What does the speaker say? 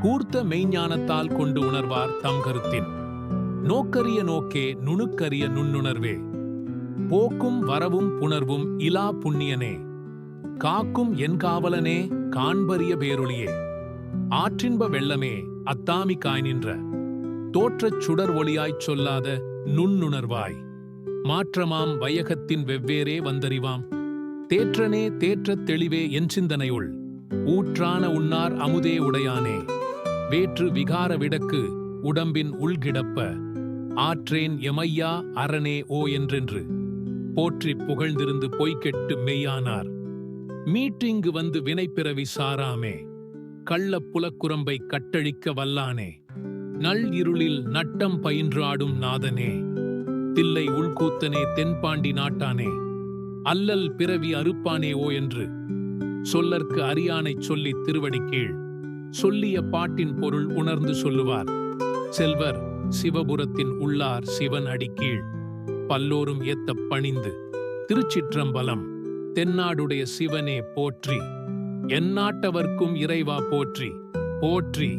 கூர்த்த மெய்ஞானத்தால் கொண்டு உணர்வார் தம் கருத்தின். நோக்கரிய நோக்கே நுணுக்கரிய நுண்ணுணர்வே. போக்கும் வரவும் புணர்வும் இலா புண்ணியனே. காக்கும் என் காவலனே காண்பரிய பேரொளியே. ஆற்றின்ப வெள்ளமே அத்தாமி காய் நின்ற. தோற்றச் சுடர் ஒளியாய்ச் சொல்லாத நுண்ணுணர்வாய். மாற்றமாம் வையகத்தின் வெவ்வேறே வந்தறிவாம். தேற்றனே தேற்றத் தெளிவே என் சிந்தனையுள். ஊற்றான உன்னார் அமுதே உடையானே. வேற்று விகார விடக்கு உடம்பின் உள்கிடப்ப. ஆற்றேன் எமையா அரணே ஓ என்றென்று. போற்றிப் புகழ்ந்திருந்து பொய்கெட்டு மெய்யானார். மீட்டிங்கு வந்து வினைப்பிறவி சாராமே. கள்ளப் புலக்குரம்பை கட்டழிக்க வல்லானே. நள் இருளில் நட்டம் பயின்று ஆடும் நாதனே. தில்லை உள்கூத்தனே தென்பாண்டி நாட்டானே. அல்லல் பிறவி அறுப்பானே ஓ என்று. சொல்லற்கு அரியானைச் சொல்லித் திருவடி கீழ். சொல்லிய பாட்டின் பொருள் உணர்ந்து சொல்லுவார். செல்வர் சிவபுரத்தின் உள்ளார் சிவன் அடிக்கீழ். பல்லோரும் ஏத்தப் பணிந்து. திருச்சிற்றம்பலம். தென்னாடுடைய சிவனே போற்றி. எந்நாட்டவர்க்கும் இறைவா போற்றி. போற்றி.